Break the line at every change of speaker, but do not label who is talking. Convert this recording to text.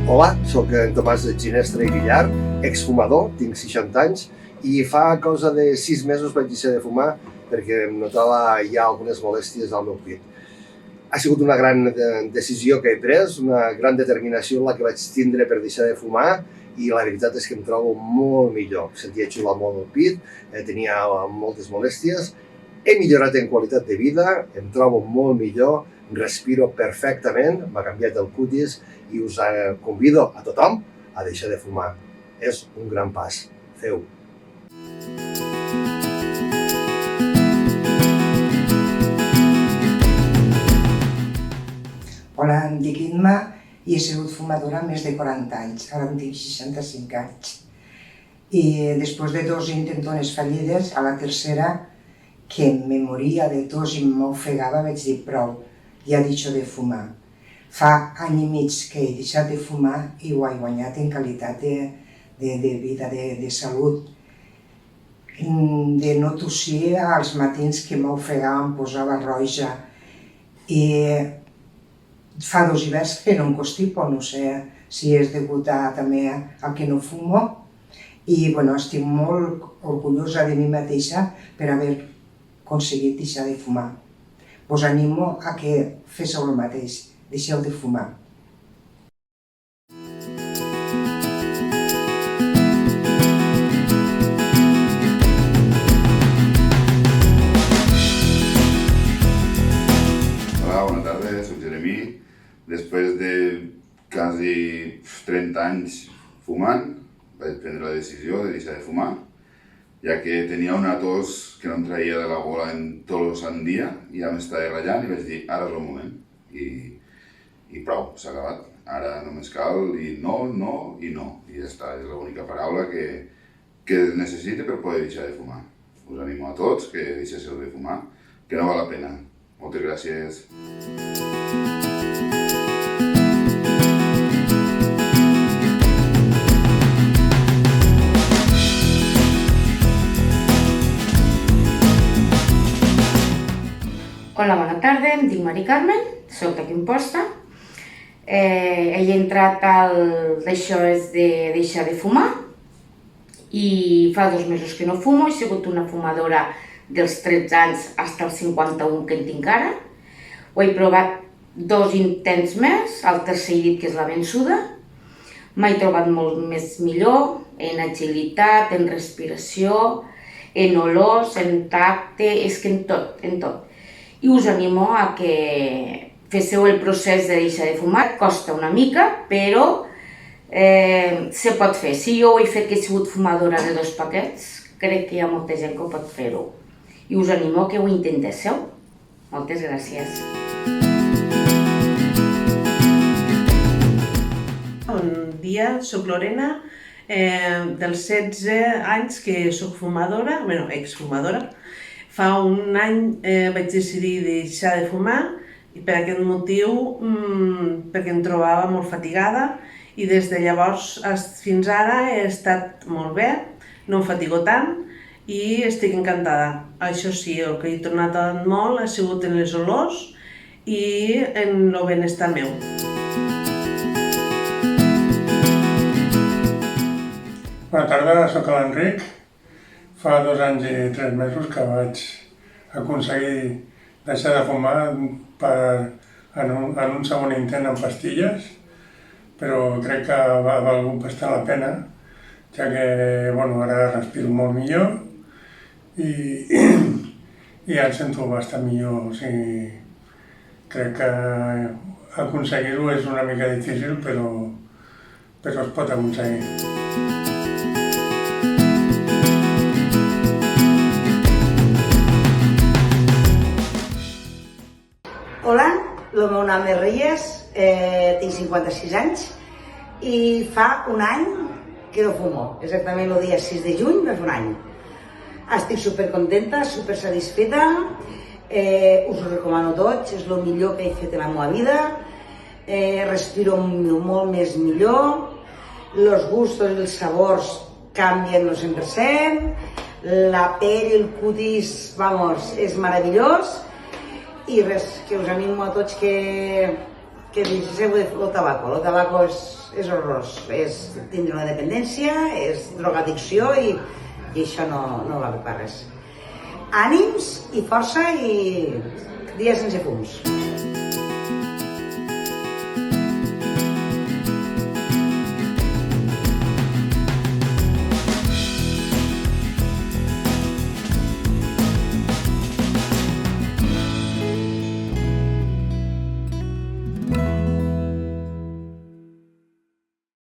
Hola, sóc en Tomàs Ginestra i Villar, exfumador, tinc 60 anys, i fa cosa de 6 mesos vaig deixar de fumar perquè em notava ja algunes molèsties al meu pit. Ha sigut una gran decisió que he pres, una gran determinació la que vaig tindre per deixar de fumar, i la veritat és que em trobo molt millor. Sentia xular molt el pit, tenia moltes molèsties, he millorat en qualitat de vida, em trobo molt millor, respiro perfectament, m'ha canviat el cutis i us convido a tothom a deixar de fumar. És un gran pas. Feu!
Hola, em dic Imma i he sigut fumadora més de 40 anys, ara en tinc 65 anys. I després de 2 intentones fallides, a la tercera, que me moria de tos i m'ofegava, vaig dir prou, ja deixo de fumar. Fa any i mig que he deixat de fumar i ho he guanyat en qualitat de vida, de salut. De no tossir als matins que m'ofegava, em posava roja. I fa 2 hiverns que no em constipo, no sé si és degut també a que no fumo. I estic molt orgullosa de mi mateixa per haver aconseguit deixar de fumar. Us animo a que féssiu el mateix, deixeu de fumar.
Hola, bona tarda, soc Jeremí. Després de quasi 30 anys fumant, vaig prendre la decisió de deixar de fumar, ja que tenia una tos que no em traia de la gola en tot el sant dia i ja m'estava ratllant i vaig dir, ara és el moment. I prou, s'ha acabat. Ara només cal dir no, no i no. I ja està, és l'única paraula que necessito per poder deixar de fumar. Us animo a tots que deixéssiu de fumar, que no val la pena. Moltes gràcies.
Hola, bona tarda, em dic Mari Carmen, soc d'aquí Amposta. He entrat d'això és de deixar de fumar i fa 2 mesos que no fumo, he sigut una fumadora dels 13 anys fins als 51 que en tinc ara. Ho he provat 2 intents més, el tercer he dit que és la vençuda. M'he trobat molt més millor en agilitat, en respiració, en olors, en tacte, és que en tot. I us animo a que féssiu el procés de deixar de fumar. Costa una mica, però se pot fer. Si jo ho he fet, que he sigut fumadora de 2 paquets, crec que hi ha molta gent que ho pot fer-ho. I us animo a que ho intentéssiu. Moltes gràcies.
Bon dia, soc Lorena, dels 16 anys que soc fumadora, exfumadora. Fa un any vaig decidir deixar de fumar i per aquest motiu, perquè em trobava molt fatigada i des de llavors fins ara he estat molt bé, no em fatigo tant i estic encantada. Això sí, el que he tornat molt ha sigut en les olors i en el benestar meu.
Bona tarda, soc l'Enric. Fa 2 anys i 3 mesos que vaig aconseguir deixar de fumar en un segon intent amb pastilles, però crec que va valgut bastant la pena, ja que ara respiro molt millor i ja em sento bastant millor. O sigui, crec que aconseguir-ho és una mica difícil, però es pot aconseguir.
Hola, el meu nom és Reyes, tinc 56 anys i fa un any que no fumo, exactament el dia 6 de juny va fer un any. Estic supercontenta, supersatisfeta, us ho recomano a tots, és el millor que he fet en la meva vida, respiro molt més millor, els gustos i els sabors canvien el 100%, la pell i el cutis, és meravellós, i res, que us animo a tots que que deixeu el tabaco. El tabaco és horrorós, és tindre una dependència, és drogadicció i això no va per res. Ànims i força i dies sense fums.